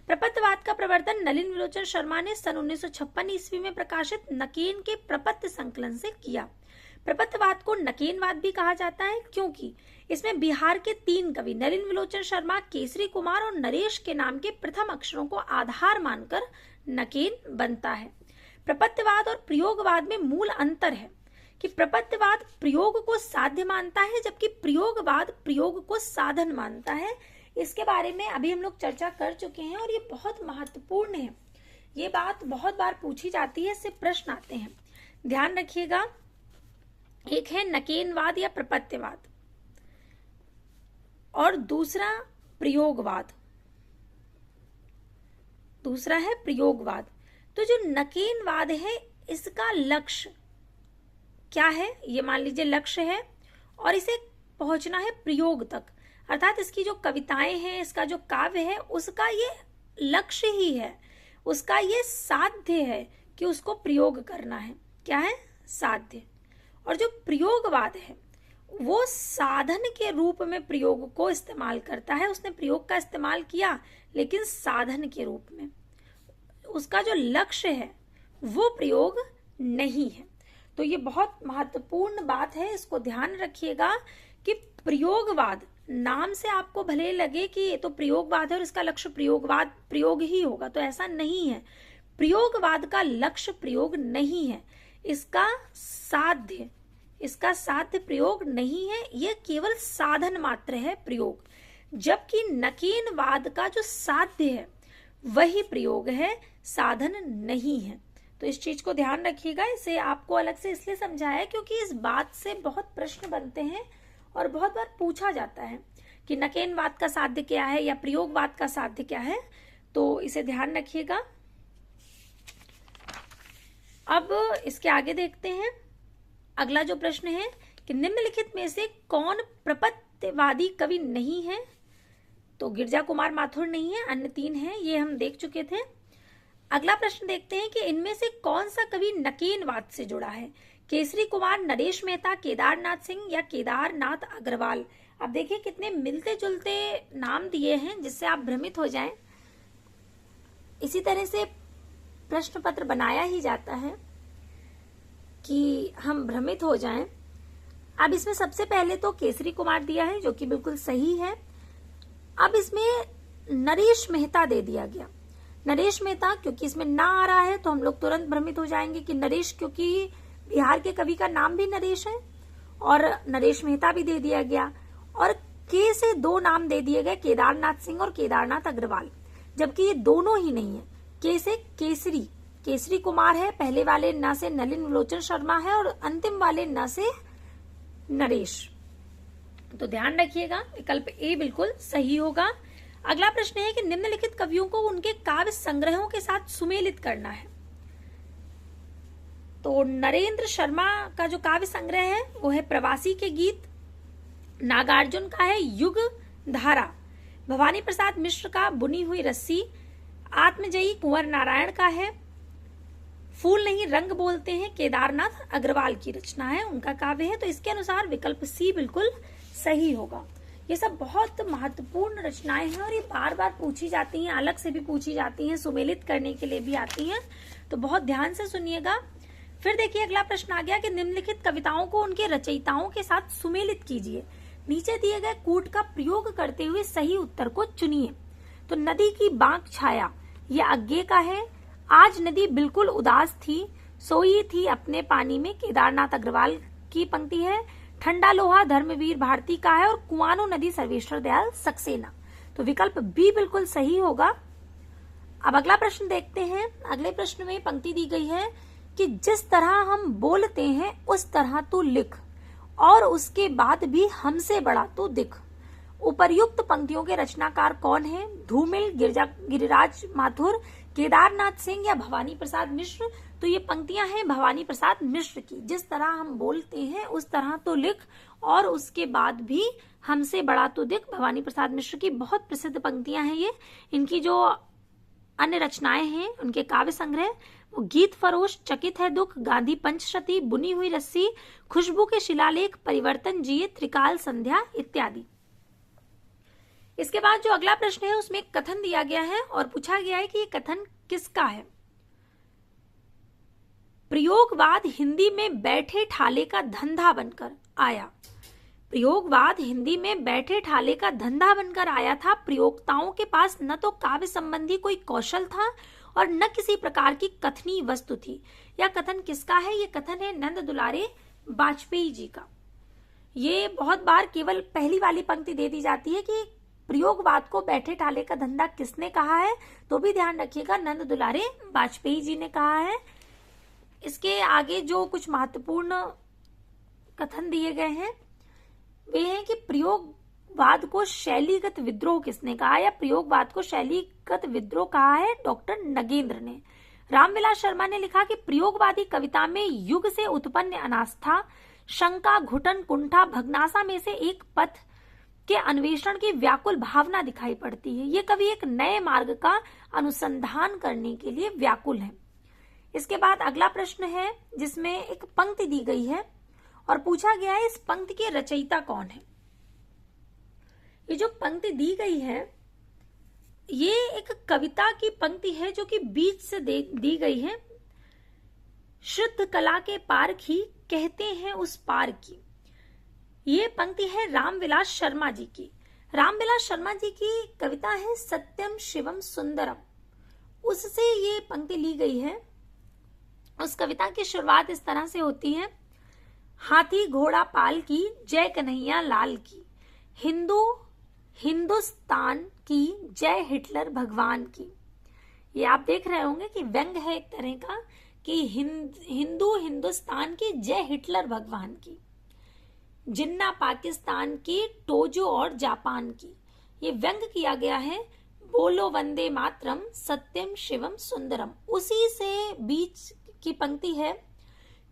प्रपत्तिवाद का प्रवर्तन नलिन विलोचन शर्मा ने सन 1956 ईस्वी में प्रकाशित नकेन के प्रपत्ति संकलन से किया। प्रपत्तिवाद को नकेनवाद भी कहा जाता है क्योंकि इसमें बिहार के 3 कवि नलिन विलोचन शर्मा, केसरी कुमार और नरेश के नाम के प्रथम अक्षरों को आधार मानकर नकेन बनता है। प्रपत्तिवाद और प्रयोगवाद में मूल अंतर है कि प्रपत्तिवाद प्रयोग को साध्य मानता है, जबकि प्रयोगवाद प्रयोग को साधन मानता है। इसके बारे में अभी हम लोग चर्चा कर चुके हैं और ये बहुत महत्वपूर्ण है। ये बात बहुत बार पूछी जाती है, इससे प्रश्न आते हैं, ध्यान रखिएगा। एक है नकेनवाद या प्रपत्तिवाद और दूसरा प्रयोगवाद, दूसरा है प्रयोगवाद। तो जो नकेनवाद है इसका लक्ष्य क्या है, ये मान लीजिए लक्ष्य है और इसे पहुंचना है प्रयोग तक, अर्थात इसकी जो कविताएं हैं, इसका जो काव्य है, उसका ये लक्ष्य ही है, उसका ये साध्य है कि उसको प्रयोग करना है। क्या है? साध्य। और जो प्रयोगवाद है वो साधन के रूप में प्रयोग को इस्तेमाल करता है। उसने प्रयोग का इस्तेमाल किया लेकिन साधन के रूप में, उसका जो लक्ष्य है वो प्रयोग नहीं है। तो ये बहुत महत्वपूर्ण बात है, इसको ध्यान रखिएगा कि प्रयोगवाद नाम से आपको भले लगे कि ये तो प्रयोगवाद है और इसका लक्ष्य प्रयोगवाद प्रयोग ही होगा, तो ऐसा नहीं है। प्रयोगवाद का लक्ष्य प्रयोग नहीं है, इसका साध्य प्रयोग नहीं है, ये केवल साधन मात्र है प्रयोग। जबकि नकेनवाद का जो साध्य है वही प्रयोग है, साधन नहीं है। तो इस चीज को ध्यान रखिएगा। इसे आपको अलग से इसलिए समझाया क्योंकि इस बात से बहुत प्रश्न बनते हैं और बहुत बार पूछा जाता है कि नकेनवाद का साध्य क्या है या प्रयोगवाद का साध्य क्या है, तो इसे ध्यान रखिएगा। अब इसके आगे देखते हैं। अगला जो प्रश्न है कि निम्नलिखित में से कौन प्रपत्तिवादी कवि नहीं है। तो गिरजा कुमार माथुर नहीं है, अन्य 3 हैं, ये हम देख चुके थे। अगला प्रश्न देखते हैं कि इनमें से कौन सा कवि नकेनवाद से जुड़ा है। केसरी कुमार, नरेश मेहता, केदारनाथ सिंह या केदारनाथ अग्रवाल। अब देखिए कितने मिलते जुलते नाम दिए हैं जिससे आप भ्रमित हो जाएं। इसी तरह से प्रश्न पत्र बनाया ही जाता है कि हम भ्रमित हो जाएं। अब इसमें सबसे पहले तो केसरी कुमार दिया है, जो कि बिल्कुल सही है। अब इसमें नरेश मेहता दे दिया गया। नरेश मेहता, क्योंकि इसमें ना आ रहा है तो हम लोग तुरंत भ्रमित हो जाएंगे कि नरेश, क्योंकि बिहार के कवि का नाम भी नरेश है, और नरेश मेहता भी दे दिया गया। और के से 2 नाम दे दिए गए, केदारनाथ सिंह और केदारनाथ अग्रवाल, जबकि ये दोनों ही नहीं है। के से केसरी कुमार है, पहले वाले न से नलिन लोचन शर्मा है, और अंतिम वाले न से नरेश। तो ध्यान रखिएगा, विकल्प ए बिल्कुल सही होगा। अगला प्रश्न है कि निम्नलिखित कवियों को उनके काव्य संग्रहों के साथ सुमेलित करना है। तो नरेंद्र शर्मा का जो काव्य संग्रह है वो है प्रवासी के गीत, नागार्जुन का है युग धारा, भवानी प्रसाद मिश्र का बुनी हुई रस्सी, आत्मजयी कुंवर नारायण का है फूल नहीं रंग बोलते हैं, केदारनाथ अग्रवाल की रचना है, उनका काव्य है। तो इसके अनुसार विकल्प सी बिल्कुल सही होगा। ये सब बहुत महत्वपूर्ण रचनाएं हैं और ये बार बार पूछी जाती हैं, अलग से भी पूछी जाती हैं, सुमेलित करने के लिए भी आती हैं, तो बहुत ध्यान से सुनिएगा। फिर देखिए अगला प्रश्न आ गया कि निम्नलिखित कविताओं को उनके रचयिताओं के साथ सुमेलित कीजिए। नीचे दिए गए कूट का प्रयोग करते हुए सही उत्तर को चुनिए। तो नदी की बांक छाया, ये अज्ञे का है। आज नदी बिल्कुल उदास थी, सोई थी अपने पानी में, केदारनाथ अग्रवाल की पंक्ति है। ठंडा लोहा धर्मवीर भारती का है, और कुआनो नदी सर्वेश्वर दयाल सक्सेना। तो विकल्प बी बिल्कुल सही होगा। अब अगला प्रश्न देखते हैं। अगले प्रश्न में पंक्ति दी गई है कि जिस तरह हम बोलते हैं उस तरह तू लिख, और उसके बाद भी हमसे बड़ा तू दिख। उपर्युक्त पंक्तियों के रचनाकार कौन है? धूमिल, गिरिराज माथुर, केदारनाथ सिंह या भवानी प्रसाद मिश्र। तो ये पंक्तियां हैं भवानी प्रसाद मिश्र की। जिस तरह हम बोलते हैं उस तरह तो लिख, और उसके बाद भी हमसे बड़ा तो दिख, भवानी प्रसाद मिश्र की बहुत प्रसिद्ध पंक्तियां हैं ये। इनकी जो अन्य रचनाएं हैं, उनके काव्य संग्रह, वो गीत फरोश, चकित है दुख, गांधी पंचशती, बुनी हुई रस्सी, खुशबू के शिलालेख, परिवर्तन जिए, त्रिकाल संध्या इत्यादि। इसके बाद जो अगला प्रश्न है उसमें कथन दिया गया है और पूछा गया है कि ये कथन किसका है। प्रयोगवाद हिंदी में बैठे ठाले का धंधा बनकर आया। प्रयोगवाद हिंदी में बैठे ठाले का धंधा बनकर आया था। प्रयोक्ताओं के पास न तो काव्य संबंधी कोई कौशल था और न किसी प्रकार की कथनी वस्तु थी। यह कथन किसका है? ये कथन है नंद दुलारे वाजपेयी जी का। ये बहुत बार केवल पहली वाली पंक्ति दे दी जाती है कि प्रयोगवाद को बैठे ठाले का धंधा किसने कहा है, तो भी ध्यान रखिएगा नंद दुलारे वाजपेयी जी ने कहा है। इसके आगे जो कुछ महत्वपूर्ण कथन दिए गए हैं वे हैं कि प्रयोगवाद को शैलीगत विद्रोह किसने कहा, या प्रयोगवाद को शैलीगत विद्रोह कहा है डॉक्टर नगेंद्र ने। रामविलास शर्मा ने लिखा कि प्रयोगवादी कविता में युग से उत्पन्न अनास्था, शंका, घुटन, कुंठा, भग्नाशा में से एक पथ के अन्वेषण की व्याकुल भावना दिखाई पड़ती है। ये कवि एक नए मार्ग का अनुसंधान करने के लिए व्याकुल है। इसके बाद अगला प्रश्न है जिसमें एक पंक्ति दी गई है और पूछा गया है इस पंक्ति के रचयिता कौन है। ये जो पंक्ति दी गई है ये एक कविता की पंक्ति है जो कि बीच से दी गई है। शुद्ध कला के पारखी कहते हैं उस पार की। ये पंक्ति है रामविलास शर्मा जी की। रामविलास शर्मा जी की कविता है सत्यम शिवम सुंदरम, उससे ये पंक्ति ली गई है। उस कविता की शुरुआत इस तरह से होती है, हाथी घोड़ा पाल की, जय कन्हैया लाल की, हिंदुस्तान की, जय हिटलर भगवान की। ये आप देख रहे होंगे कि व्यंग है एक तरह का कि हिंदुस्तान की, जय हिटलर भगवान की, जिन्ना पाकिस्तान की, टोजो और जापान की। ये व्यंग किया गया है। बोलो वंदे मातरम, सत्यम शिवम सुंदरम। उसी से बीच की पंक्ति है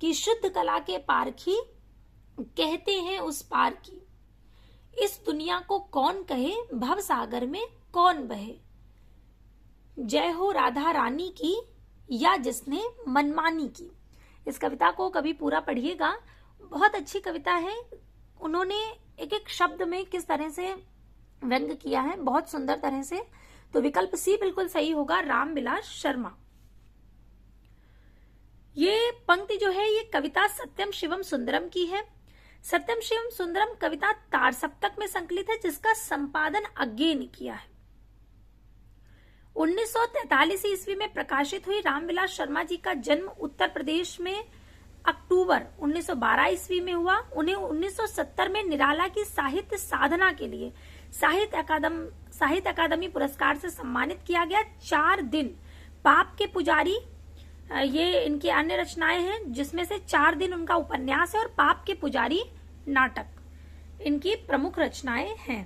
कि शुद्ध कला के पारखी कहते हैं उस पार की, इस दुनिया को कौन कहे, भव सागर में कौन बहे, जय हो राधा रानी की, या जिसने मनमानी की। इस कविता को कभी पूरा पढ़िएगा, बहुत अच्छी कविता है। उन्होंने एक एक शब्द में किस तरह से व्यंग किया है, बहुत सुंदर तरह से। तो विकल्प सी बिल्कुल सही होगा, रामविलास शर्मा। ये पंक्ति जो है ये कविता सत्यम शिवम सुंदरम की है। सत्यम शिवम सुंदरम कविता तार सप्तक में संकलित है, जिसका संपादन अज्ञे ने किया है। 1943 ईस्वी में प्रकाशित हुई रामविलास शर्मा जी का जन्म उत्तर प्रदेश में अक्टूबर 1912 ईस्वी में हुआ। उन्हें 1970 में निराला की साहित्य साधना के लिए साहित्य अकादमी पुरस्कार से सम्मानित किया गया। 4 दिन पाप के पुजारी, ये इनकी अन्य रचनाएं हैं, जिसमें से 4 दिन उनका उपन्यास है और पाप के पुजारी नाटक इनकी प्रमुख रचनाएं हैं।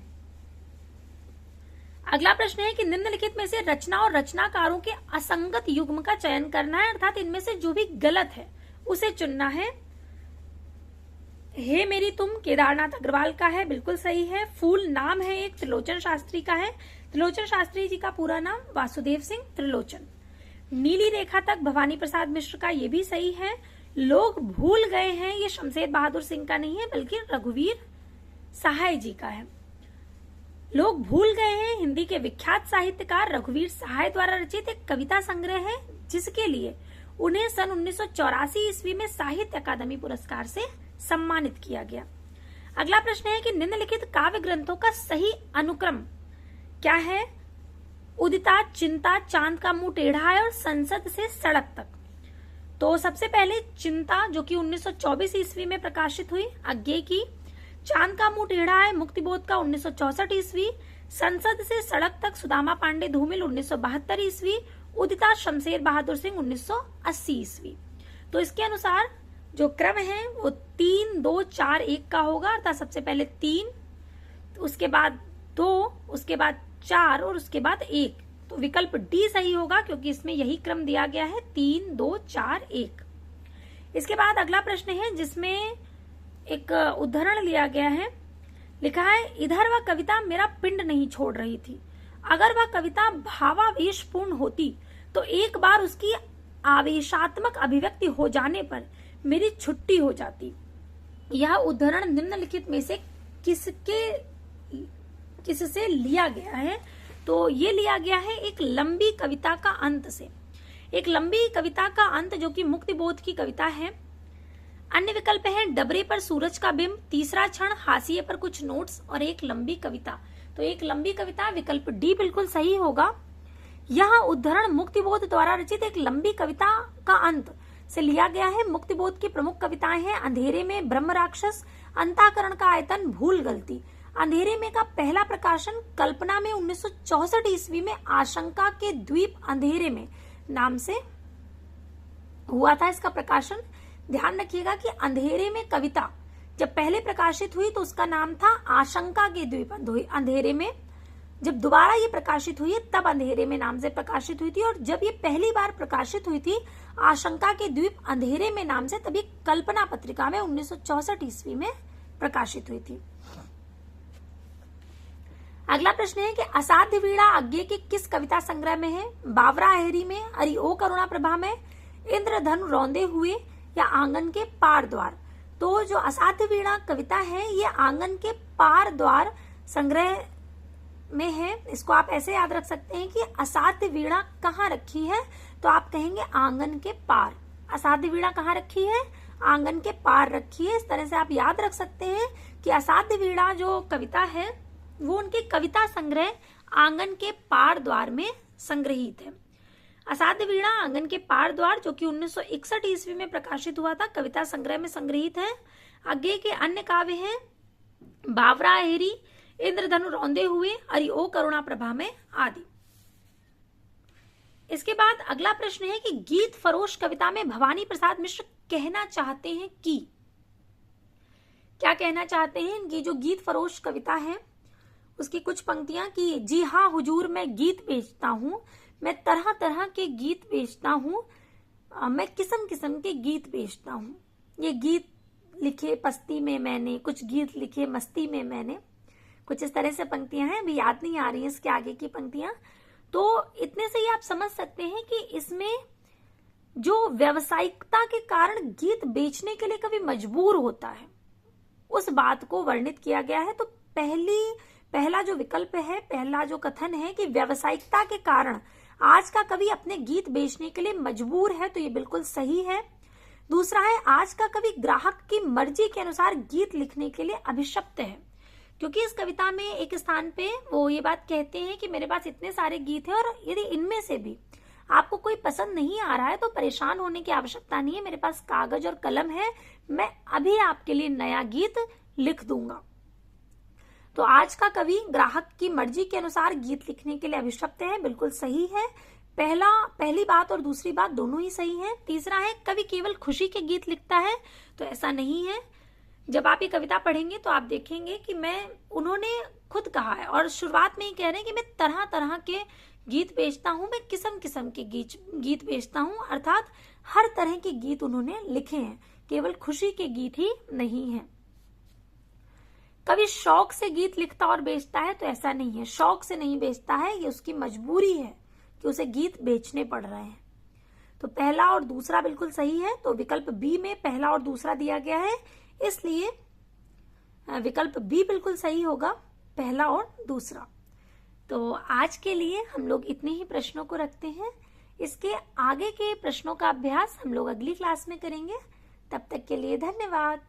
अगला प्रश्न है कि निम्नलिखित में से रचना और रचनाकारों के असंगत युग्म का चयन करना है, अर्थात इनमें से जो भी गलत है उसे चुनना है। हे मेरी तुम केदारनाथ अग्रवाल का है, बिल्कुल सही है। फूल नाम है एक त्रिलोचन शास्त्री का है। त्रिलोचन शास्त्री जी का पूरा नाम वासुदेव सिंह त्रिलोचन। नीली रेखा तक भवानी प्रसाद मिश्र का, ये भी सही है। लोग भूल गए हैं, ये शमशेर बहादुर सिंह का नहीं है बल्कि रघुवीर सहाय जी का है। लोग भूल गए हैं हिंदी के विख्यात साहित्यकार रघुवीर सहाय द्वारा रचित एक कविता संग्रह है, जिसके लिए उन्हें सन 1984 ईस्वी में साहित्य अकादमी पुरस्कार से सम्मानित किया गया। अगला प्रश्न है कि निम्नलिखित काव्य ग्रंथों का सही अनुक्रम क्या है? उदिता, चिंता, चांद का मुंह टेढ़ा है और संसद से सड़क तक। तो सबसे पहले चिंता, जो कि 1924 ईस्वी में प्रकाशित हुई, अज्ञे की। चांद का मुंह टेढ़ा है मुक्तिबोध का 1964 ईस्वी। संसद से सड़क तक सुदामा पांडे धूमिल 1972 ईस्वी। उदिता शमशेर बहादुर सिंह 1980 ईस्वी। तो इसके अनुसार जो क्रम है वो 3, 2, 4, 1 का होगा, अर्थात सबसे पहले 3, उसके बाद 2, उसके बाद 4 और उसके बाद 1। तो विकल्प डी सही होगा, क्योंकि इसमें यही क्रम दिया गया है, 3, 2, 4, 1। इसके बाद अगला प्रश्न है जिसमें एक उदाहरण लिया गया है। लिखा है, इधर वह कविता मेरा पिंड नहीं छोड़ रही थी। अगर वह कविता भावावेशपूर्ण होती तो एक बार उसकी आवेशात्मक अभिव्यक्ति हो जाने पर मेरी छुट्टी हो जाती। यह उदाहरण निम्नलिखित में से किससे लिया गया है? तो ये लिया गया है एक लंबी कविता का अंत से। एक लंबी कविता का अंत जो कि मुक्तिबोध की कविता है। अन्य विकल्प हैं डबरे पर सूरज का बिंब, तीसरा क्षण, हाशिए पर कुछ नोट्स और एक लंबी कविता। तो एक लंबी कविता, विकल्प डी बिल्कुल सही होगा। यह उद्धरण मुक्तिबोध द्वारा रचित एक लंबी कविता का अंत से लिया गया है। मुक्तिबोध की प्रमुख कविताएं हैं अंधेरे में, ब्रह्म राक्षस, अंताकरण का आयतन, भूल गलती। अंधेरे में का पहला प्रकाशन कल्पना में 1964 ईस्वी में आशंका के द्वीप अंधेरे में नाम से हुआ था इसका प्रकाशन। ध्यान रखिएगा कि अंधेरे में कविता जब पहले प्रकाशित हुई तो उसका नाम था आशंका के द्वीप अंधेरे में। जब दोबारा ये प्रकाशित हुई तब अंधेरे में नाम से प्रकाशित हुई थी, और जब ये पहली बार प्रकाशित हुई थी आशंका के द्वीप अंधेरे में नाम से, तभी कल्पना पत्रिका में 1964 ईस्वी में प्रकाशित हुई थी। अगला प्रश्न है कि असाध्य वीणा अज्ञे के किस कविता संग्रह में है? बावरा अहरी में, अरि ओ करुणा प्रभा में, इंद्रधनु रौंदे हुए या आंगन के पार द्वार। तो जो असाध्य वीणा कविता है ये आंगन के पार द्वार संग्रह में है। इसको आप ऐसे याद रख सकते हैं कि असाध्य वीणा कहाँ रखी है, तो आप कहेंगे आंगन के पार। असाध्य वीणा कहाँ रखी है? आंगन के पार रखी है। इस तरह से आप याद रख सकते हैं कि असाध्य वीणा जो कविता है वो उनके कविता संग्रह आंगन के पार द्वार में संग्रहित है। असाध्य वीणा आंगन के पार द्वार जो कि 1961 ईस्वी में प्रकाशित हुआ था, कविता संग्रह में संग्रहित है। आगे के अन्य काव्य हैं बावरा अहरी, इंद्रधनु रौंदे हुए, अरि ओ करुणा प्रभा में आदि। इसके बाद अगला प्रश्न है कि गीत फरोश कविता में भवानी प्रसाद मिश्र कहना चाहते हैं कि, क्या कहना चाहते हैं? इनकी जो गीत फरोश कविता है उसकी कुछ पंक्तियां कि जी हाँ हुजूर मैं गीत बेचता हूँ, मैं तरह तरह के गीत बेचता हूँ, मैं किस्म किस्म के गीत बेचता हूँ। ये गीत लिखे पस्ती में मैंने, कुछ गीत लिखे मस्ती में मैंने, कुछ इस तरह से पंक्तियां हैं। अभी याद नहीं आ रही है इसके आगे की पंक्तियां। तो इतने से ही आप समझ सकते हैं कि इसमें जो व्यावसायिकता के कारण गीत बेचने के लिए कभी मजबूर होता है उस बात को वर्णित किया गया है। तो पहला जो विकल्प है, पहला जो कथन है कि व्यावसायिकता के कारण आज का कवि अपने गीत बेचने के लिए मजबूर है, तो ये बिल्कुल सही है। दूसरा है आज का कवि ग्राहक की मर्जी के अनुसार गीत लिखने के लिए अभिशप्त है, क्योंकि इस कविता में एक स्थान पे वो ये बात कहते हैं कि मेरे पास इतने सारे गीत हैं और यदि इनमें से भी आपको कोई पसंद नहीं आ रहा है तो परेशान होने की आवश्यकता नहीं है, मेरे पास कागज और कलम है, मैं अभी आपके लिए नया गीत लिख दूंगा। तो आज का कवि ग्राहक की मर्जी के अनुसार गीत लिखने के लिए अभिशप्त है, बिल्कुल सही है। पहली बात और दूसरी बात दोनों ही सही है। तीसरा है कवि केवल खुशी के गीत लिखता है, तो ऐसा नहीं है। जब आप ये कविता पढ़ेंगे तो आप देखेंगे कि उन्होंने खुद कहा है और शुरुआत में ही कह रहे हैं कि मैं तरह तरह के गीत बेचता हूं, मैं किस्म किस्म के गीत बेचता हूं, अर्थात हर तरह के गीत उन्होंने लिखे हैं, केवल खुशी के गीत ही नहीं है। कवि शौक से गीत लिखता और बेचता है, तो ऐसा नहीं है, शौक से नहीं बेचता है, ये उसकी मजबूरी है कि उसे गीत बेचने पड़ रहे हैं। तो पहला और दूसरा बिल्कुल सही है। तो विकल्प बी में पहला और दूसरा दिया गया है, इसलिए विकल्प बी बिल्कुल सही होगा, पहला और दूसरा। तो आज के लिए हम लोग इतने ही प्रश्नों को रखते हैं। इसके आगे के प्रश्नों का अभ्यास हम लोग अगली क्लास में करेंगे। तब तक के लिए धन्यवाद।